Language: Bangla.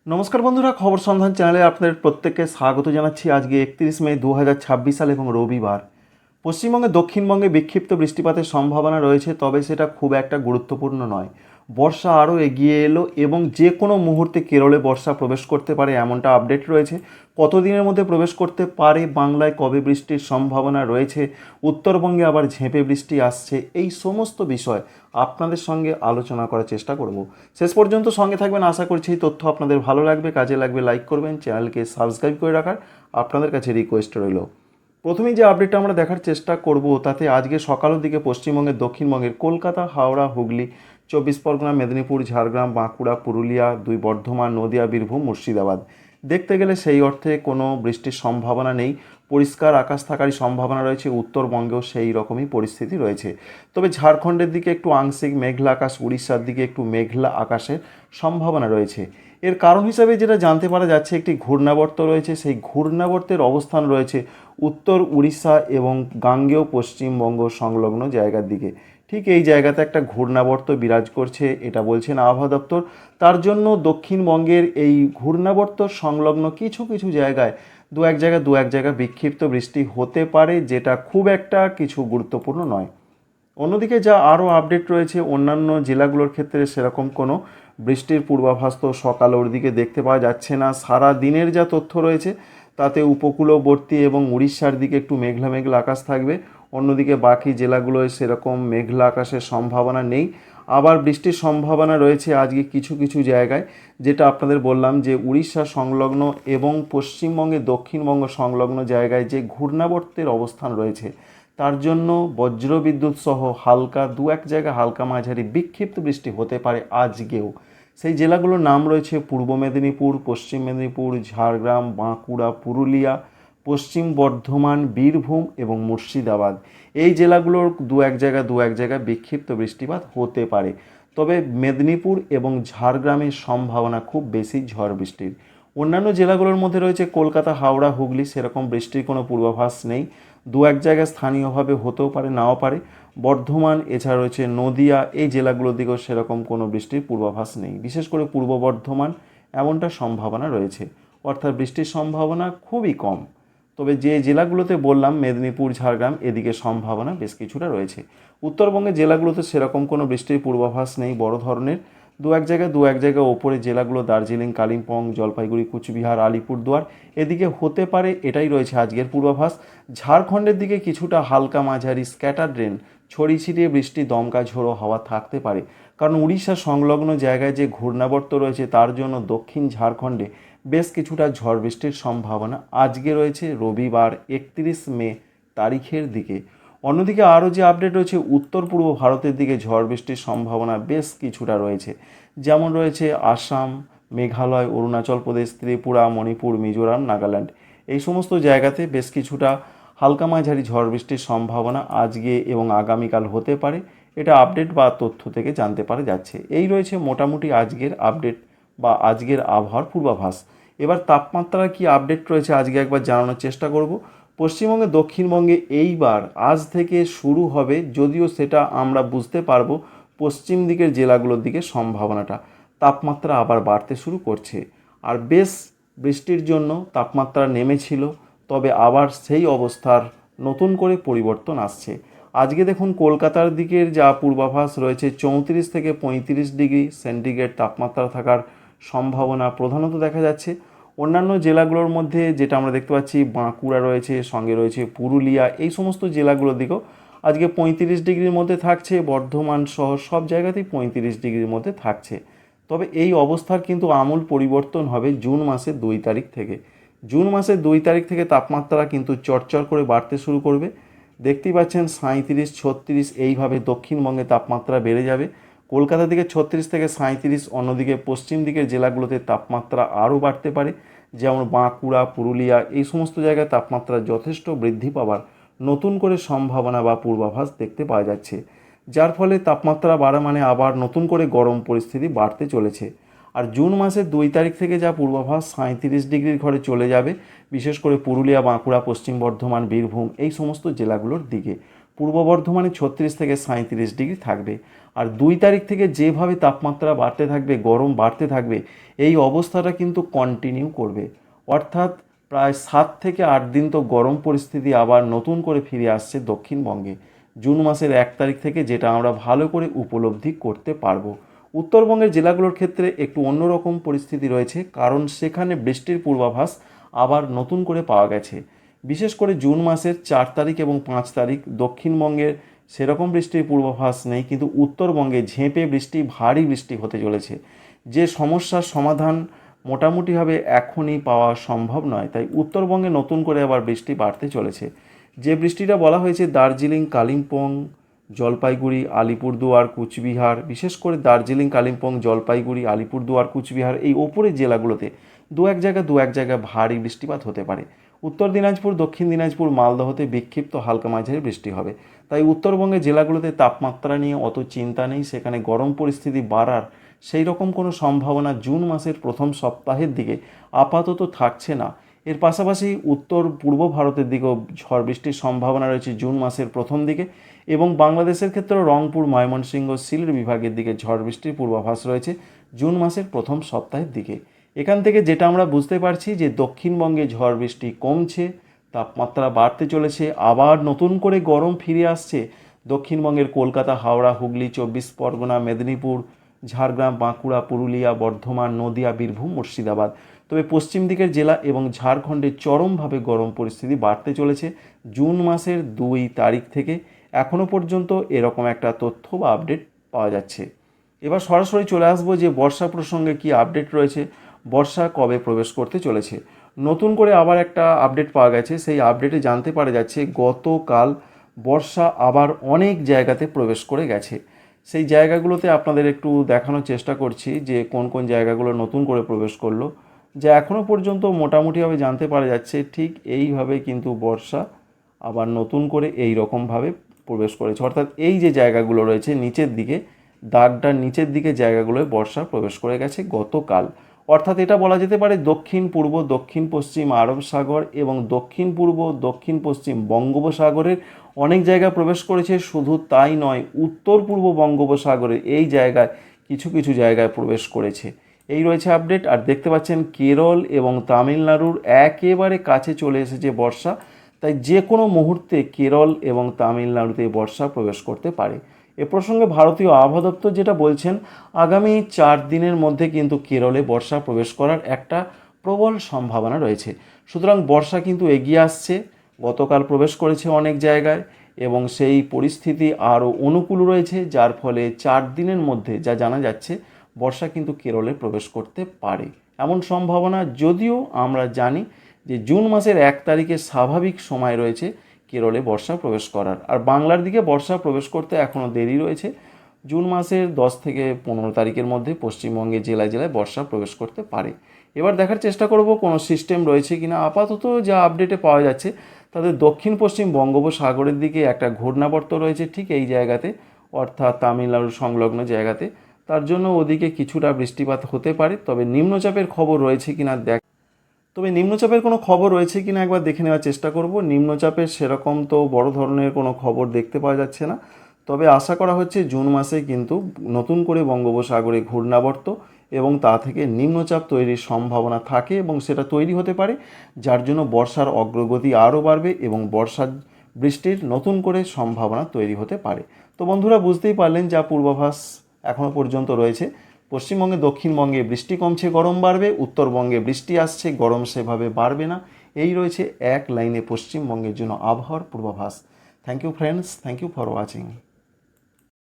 নমস্কার বন্ধুরা, খবর সন্ধান চ্যানেলে আপনাদের প্রত্যেককে স্বাগত জানাচ্ছি। আজকে 31 মে 2026 সাল এবং রবিবার। পশ্চিমবঙ্গে দক্ষিণবঙ্গে বিক্ষিপ্ত বৃষ্টিপাতের সম্ভাবনা রয়েছে, তবে সেটা খুব একটা গুরুত্বপূর্ণ নয়। বর্ষা আরও এগিয়ে এলো এবং যে কোনো মুহূর্তে কেরলে বর্ষা প্রবেশ করতে পারে, এমনটা আপডেট রয়েছে। কতদিনের মধ্যে প্রবেশ করতে পারে, বাংলায় কবে বৃষ্টির সম্ভাবনা রয়েছে, উত্তরবঙ্গে আবার ঝেঁপে বৃষ্টি আসছে, এই সমস্ত বিষয় আপনাদের সঙ্গে আলোচনা করার চেষ্টা করব। শেষ পর্যন্ত সঙ্গে থাকবেন, আশা করছি এই তথ্য আপনাদের ভালো লাগবে, কাজে লাগবে। লাইক করবেন, চ্যানেলকে সাবস্ক্রাইব করে রাখার আপনাদের কাছে রিকোয়েস্ট রইল। প্রথমেই যে আপডেটটা আমরা দেখার চেষ্টা করব, তাতে আজকে সকালের দিকে পশ্চিমবঙ্গের দক্ষিণবঙ্গের কলকাতা, হাওড়া, হুগলি, 24 পরগনা, মেদিনীপুর, ঝাড়গ্রাম, বাঁকুড়া, পুরুলিয়া, বর্ধমান, নদিয়া, বীরভূম, মুর্শিদাবাদ দেখতে গেলে সেই অর্থে কোনো বৃষ্টির সম্ভাবনা নেই। পরিষ্কার আকাশ থাকারই সম্ভাবনা রয়েছে। উত্তরবঙ্গেও সেই রকমই পরিস্থিতি রয়েছে। তবে ঝাড়খণ্ডের দিকে একটু আংশিক মেঘলা আকাশ, উড়িষ্যার দিকে একটু মেঘলা আকাশের সম্ভাবনা রয়েছে। এর কারণ হিসাবে যেটা জানতে পারা যাচ্ছে, একটি ঘূর্ণাবর্ত রয়েছে। সেই ঘূর্ণাবর্তের অবস্থান রয়েছে উত্তর উড়িষ্যা এবং গাঙ্গেয় পশ্চিমবঙ্গ সংলগ্ন জায়গার দিকে। ঠিক এই জায়গাতে একটা ঘূর্ণাবর্ত বিরাজ করছে, এটা বলছেন আবহাওয়া দপ্তর। তার জন্য দক্ষিণবঙ্গের এই ঘূর্ণাবর্ত সংলগ্ন কিছু কিছু জায়গায় দু এক জায়গায় বিক্ষিপ্ত বৃষ্টি হতে পারে, যেটা খুব একটা কিছু গুরুত্বপূর্ণ নয়। অন্যদিকে যা আরও আপডেট রয়েছে, অন্যান্য জেলাগুলোর ক্ষেত্রে সেরকম কোনো বৃষ্টির পূর্বাভাস তো সকালের দিকে দেখতে পাওয়া যাচ্ছে না। সারা দিনের যা তথ্য রয়েছে তাতে উপকূলবর্তী এবং উড়িষ্যার দিকে একটু মেঘলা মেঘলা আকাশ থাকবে। অন্যদিকে বাকি জেলাগুলোয় সেরকম মেঘলা আকাশের সম্ভাবনা নেই। আবার বৃষ্টির সম্ভাবনা রয়েছে আজকে কিছু কিছু জায়গায়, যেটা আপনাদের বললাম যে উড়িষ্যা সংলগ্ন এবং পশ্চিমবঙ্গে দক্ষিণবঙ্গ সংলগ্ন জায়গায় যে ঘূর্ণাবর্তের অবস্থান রয়েছে, তার জন্য বজ্রবিদ্যুৎ সহ হালকা দু এক জায়গায় হালকা মাঝারি বিক্ষিপ্ত বৃষ্টি হতে পারে আজকেও। সেই জেলাগুলোর নাম রয়েছে পূর্ব মেদিনীপুর, পশ্চিম মেদিনীপুর, ঝাড়গ্রাম, বাঁকুড়া, পুরুলিয়া, পশ্চিম বর্ধমান, বীরভূম এবং মুর্শিদাবাদ। এই জেলাগুলোর দু এক জায়গায় বিক্ষিপ্ত বৃষ্টিপাত হতে পারে। তবে মেদিনীপুর এবং ঝাড়গ্রামের সম্ভাবনা খুব বেশি ঝড় বৃষ্টির। অন্যান্য জেলাগুলোর মধ্যে রয়েছে কলকাতা, হাওড়া, হুগলি, সেরকম বৃষ্টির কোনো পূর্বাভাস নেই। দু এক জায়গায় স্থানীয়ভাবে হতেও পারে, নাও পারে। বর্ধমান, এছাড়া রয়েছে নদিয়া, এই জেলাগুলোর দিকেও সেরকম কোনো বৃষ্টির পূর্বাভাস নেই। বিশেষ করে পূর্ব বর্ধমান এমনটা সম্ভাবনা রয়েছে, অর্থাৎ বৃষ্টির সম্ভাবনা খুবই কম। তবে যে জেলাগুলোতে বললাম, মেদিনীপুর, ঝাড়গ্রাম, এদিকে সম্ভাবনা বেশ কিছুটা রয়েছে। উত্তরবঙ্গের জেলাগুলোতে সেরকম কোনো বৃষ্টির পূর্বাভাস নেই বড় ধরনের। দু এক জায়গায় ওপরে জেলাগুলো দার্জিলিং, কালিম্পং, জলপাইগুড়ি, কুচবিহার, আলিপুরদুয়ার এদিকে হতে পারে, এটাই রয়েছে আজকের পূর্বাভাস। ঝাড়খণ্ডের দিকে কিছুটা হালকা মাঝারি স্ক্যাটার রেন, ছড়িয়ে ছিটিয়ে বৃষ্টি, দমকা ঝোড়ো হাওয়া থাকতে পারে। কারণ উড়িষ্যা সংলগ্ন জায়গায় যে ঘূর্ণাবর্ত রয়েছে, তার জন্য দক্ষিণ ঝাড়খণ্ডে বেশ কিছুটা ঝড় বৃষ্টির সম্ভাবনা আজকে রয়েছে, রবিবার 31 মে তারিখের দিকে। অন্যদিকে আরও যে আপডেট রয়েছে, উত্তর পূর্ব ভারতের দিকে ঝড় বৃষ্টির সম্ভাবনা বেশ কিছুটা রয়েছে। যেমন রয়েছে আসাম, মেঘালয়, অরুণাচল প্রদেশ, ত্রিপুরা, মণিপুর, মিজোরাম, নাগাল্যান্ড, এই সমস্ত জায়গাতে বেশ কিছুটা হালকা মাঝারি ঝড় বৃষ্টির সম্ভাবনা আজকে এবং আগামীকাল হতে পারে। এটা আপডেট বা তথ্য থেকে জানতে পারা যাচ্ছে। এই রয়েছে মোটামুটি আজকের আপডেট বা আজকের আবহাওয়ার পূর্বাভাস। এবার তাপমাত্রার কি আপডেট রয়েছে আজকে একবার জানানোর চেষ্টা করব। পশ্চিমবঙ্গে দক্ষিণবঙ্গে এইবার আজ থেকে শুরু হবে, যদিও সেটা আমরা বুঝতে পারবো পশ্চিম দিকের জেলাগুলোর দিকে সম্ভাবনাটা। তাপমাত্রা আবার বাড়তে শুরু করছে, আর বেশ বৃষ্টির জন্য তাপমাত্রা নেমেছিল, তবে আবার সেই অবস্থার নতুন করে পরিবর্তন আসছে। আজকে দেখুন কলকাতার দিকের যা পূর্বাভাস রয়েছে, 34 থেকে 35 ডিগ্রি সেন্টিগ্রেড তাপমাত্রা থাকার সম্ভাবনা প্রধানত দেখা যাচ্ছে। অন্যান্য জেলাগুলোর মধ্যে যেটা আমরা দেখতে পাচ্ছি, বাঁকুড়া রয়েছে, সঙ্গে রয়েছে পুরুলিয়া, এই সমস্ত জেলাগুলোর দিকেও আজকে 35 ডিগ্রির মধ্যে থাকছে। বর্ধমান সহ সব জায়গাতেই 35 ডিগ্রির মধ্যে থাকছে। তবে এই অবস্থার কিন্তু আমূল পরিবর্তন হবে জুন মাসের 2 তারিখ থেকে। জুন মাসের 2 তারিখ থেকে তাপমাত্রা কিন্তু চড়চড় করে বাড়তে শুরু করবে। দেখতেই পাচ্ছেন 37, 36 এইভাবে দক্ষিণবঙ্গে তাপমাত্রা বেড়ে যাবে। কলকাতা দিকে 36 থেকে 37, অন্যদিকে পশ্চিম দিকের জেলাগুলোতে তাপমাত্রা আরও বাড়তে পারে। যেমন বাঁকুড়া, পুরুলিয়া, এই সমস্ত জায়গায় তাপমাত্রা যথেষ্ট বৃদ্ধি পাওয়ার নতুন করে সম্ভাবনা বা পূর্বাভাস দেখতে পাওয়া যাচ্ছে। যার ফলে তাপমাত্রা বাড়া মানে আবার নতুন করে গরম পরিস্থিতি বাড়তে চলেছে। আর জুন মাসের 2 তারিখ থেকে যা পূর্বাভাস, 37 ডিগ্রির ঘরে চলে যাবে, বিশেষ করে পুরুলিয়া, বাঁকুড়া, পশ্চিম বর্ধমান, বীরভূম, এই সমস্ত জেলাগুলোর দিকে। পূর্ব বর্ধমানে 36 থেকে 37 ডিগ্রি থাকবে। আর 2 তারিখ থেকে যেভাবে তাপমাত্রা বাড়তে থাকবে, গরম বাড়তে থাকবে, এই অবস্থাটা কিন্তু কন্টিনিউ করবে, অর্থাৎ প্রায় 7 থেকে 8 দিন তো গরম পরিস্থিতি আবার নতুন করে ফিরে আসছে দক্ষিণবঙ্গে জুন মাসের 1 তারিখ থেকে, যেটা আমরা ভালো করে উপলব্ধি করতে পারবো। উত্তরবঙ্গের জেলাগুলোর ক্ষেত্রে একটু অন্যরকম পরিস্থিতি রয়েছে, কারণ সেখানে বৃষ্টির পূর্বাভাস আবার নতুন করে পাওয়া গেছে। বিশেষ করে জুন মাসের 4 তারিখ এবং 5 তারিখ দক্ষিণবঙ্গের সেরকম বৃষ্টির পূর্বাভাস নেই, কিন্তু উত্তরবঙ্গে ঝেঁপে বৃষ্টি, ভারী বৃষ্টি হতে চলেছে। যে সমস্যার সমাধান মোটামুটিভাবে এখনই পাওয়া সম্ভব নয়, তাই উত্তরবঙ্গে নতুন করে আবার বৃষ্টি বাড়তে চলেছে। যে বৃষ্টিটা বলা হয়েছে দার্জিলিং, কালিম্পং, জলপাইগুড়ি, আলিপুরদুয়ার, কুচবিহার, বিশেষ করে দার্জিলিং, কালিম্পং, জলপাইগুড়ি, আলিপুরদুয়ার, কুচবিহার এই ওপরের জেলাগুলোতে দু এক জায়গায় ভারী বৃষ্টিপাত হতে পারে। উত্তর দিনাজপুর, দক্ষিণ দিনাজপুর, মালদহতে বিক্ষিপ্ত হালকা মাঝারি বৃষ্টি হবে। তাই উত্তরবঙ্গের জেলাগুলোতে তাপমাত্রা নিয়ে অত চিন্তা নেই, সেখানে গরম পরিস্থিতি বাড়ার সেই রকম কোনো সম্ভাবনা জুন মাসের প্রথম সপ্তাহের দিকে আপাতত থাকছে না। এর পাশাপাশি উত্তর পূর্ব ভারতের দিকেও ঝড় বৃষ্টির সম্ভাবনা রয়েছে জুন মাসের প্রথম দিকে, এবং বাংলাদেশের ক্ষেত্রেও রংপুর, ময়মনসিংহ, সিলেট বিভাগের দিকে ঝড় বৃষ্টির পূর্বাভাস রয়েছে জুন মাসের প্রথম সপ্তাহের দিকে। এখান থেকে যেটা আমরা বুঝতে পারছি যে দক্ষিণবঙ্গে ঝড় বৃষ্টি কমছে, তাপমাত্রা বাড়তে চলেছে, আবার নতুন করে গরম ফিরে আসছে দক্ষিণবঙ্গের কলকাতা, হাওড়া, হুগলি, 24 পরগনা, মেদিনীপুর, ঝাড়গ্রাম, বাঁকুড়া, পুরুলিয়া, বর্ধমান, নদিয়া, বীরভূম, মুর্শিদাবাদ। তবে পশ্চিম দিকের জেলা এবং ঝাড়খণ্ডে চরমভাবে গরম পরিস্থিতি বাড়তে চলেছে জুন মাসের 2 তারিখ থেকে। এখনও পর্যন্ত এরকম একটা তথ্য বা আপডেট পাওয়া যাচ্ছে। এবার সরাসরি চলে আসবো যে বর্ষা প্রসঙ্গে কি আপডেট রয়েছে, বর্ষা কবে প্রবেশ করতে চলেছে। নতুন করে আবার একটা আপডেট পাওয়া গেছে, সেই আপডেটে জানতে পারা যাচ্ছে গতকাল বর্ষা আবার অনেক জায়গাতে প্রবেশ করে গেছে। সেই জায়গাগুলোতে আপনাদের একটু দেখানোর চেষ্টা করছি যে কোন কোন জায়গাগুলো নতুন করে প্রবেশ করলো। যা এখনও পর্যন্ত মোটামুটিভাবে জানতে পারা যাচ্ছে ঠিক এইভাবে কিন্তু বর্ষা আবার নতুন করে এই রকমভাবে প্রবেশ করেছে, অর্থাৎ এই যে জায়গাগুলো রয়েছে নিচের দিকে, দাগটার নিচের দিকে জায়গাগুলোয় বর্ষা প্রবেশ করে গেছে গতকাল। অর্থাৎ এটা বলা যেতে পারে দক্ষিণ পূর্ব, দক্ষিণ পশ্চিম আরব সাগর এবং দক্ষিণ পূর্ব, দক্ষিণ পশ্চিম বঙ্গোপসাগরের অনেক জায়গায় প্রবেশ করেছে। শুধু তাই নয়, উত্তর পূর্ব বঙ্গোপসাগরের এই জায়গায় কিছু কিছু জায়গায় প্রবেশ করেছে। এই রয়েছে আপডেট। আর দেখতে পাচ্ছেন কেরল এবং তামিলনাড়ুর একেবারে কাছে চলে এসেছে বর্ষা, তাই যে কোনো মুহূর্তে কেরল এবং তামিলনাড়ুতে বর্ষা প্রবেশ করতে পারে। এ প্রসঙ্গে ভারতীয় আবহাওয়া দপ্তর যেটা বলছেন, আগামী 4 দিনের মধ্যে কিন্তু কেরলে বর্ষা প্রবেশ করার একটা প্রবল সম্ভাবনা রয়েছে। সুতরাং বর্ষা কিন্তু এগিয়ে আসছে, গতকাল প্রবেশ করেছে অনেক জায়গায় এবং সেই পরিস্থিতি আরও অনুকূল রয়েছে, যার ফলে 4 দিনের মধ্যে যা জানা যাচ্ছে বর্ষা কিন্তু কেরলে প্রবেশ করতে পারে এমন সম্ভাবনা। যদিও আমরা জানি যে জুন মাসের 1 তারিখে স্বাভাবিক সময় রয়েছে কেরলে বর্ষা প্রবেশ করার, আর বাংলার দিকে বর্ষা প্রবেশ করতে এখনও দেরি রয়েছে। জুন মাসের 10 থেকে 15 তারিখের মধ্যে পশ্চিমবঙ্গের জেলায় জেলায় বর্ষা প্রবেশ করতে পারে। এবার দেখার চেষ্টা করব কোনো সিস্টেম রয়েছে কিনা। আপাতত যা আপডেটে পাওয়া যাচ্ছে তাদের দক্ষিণ পশ্চিম বঙ্গোপসাগরের দিকে একটা ঘূর্ণাবর্ত রয়েছে ঠিক এই জায়গাতে, অর্থাৎ তামিলনাড়ু সংলগ্ন জায়গাতে। তার জন্য ওদিকে কিছুটা বৃষ্টিপাত হতে পারে। তবে নিম্নচাপের খবর রয়েছে কিনা নিম্নচাপের কোনো খবর রয়েছে কিনা একবার দেখে নেওয়ার চেষ্টা করব। নিম্নচাপের সেরকম তো বড় ধরনের কোনো খবর দেখতে পাওয়া যাচ্ছে না। তবে আশা করা হচ্ছে জুন মাসে কিন্তু নতুন করে বঙ্গোপসাগরে ঘূর্ণাবর্ত এবং তা থেকে নিম্নচাপ তৈরির সম্ভাবনা থাকে এবং সেটা তৈরি হতে পারে, যার জন্য বর্ষার অগ্রগতি আরও বাড়বে এবং বর্ষার বৃষ্টির নতুন করে সম্ভাবনা তৈরি হতে পারে। তো বন্ধুরা বুঝতেই পারলেন যা পূর্বাভাস এখনও পর্যন্ত রয়েছে। পশ্চিমবঙ্গে, দক্ষিণবঙ্গে বৃষ্টি কমছে, গরম বাড়বে। উত্তরবঙ্গে বৃষ্টি আসছে, গরম সেভাবে বাড়বে না। এই রয়েছে এক লাইনে পশ্চিমবঙ্গের জন্য আবহাওয়ার পূর্বাভাস। Thank you friends, thank you for watching.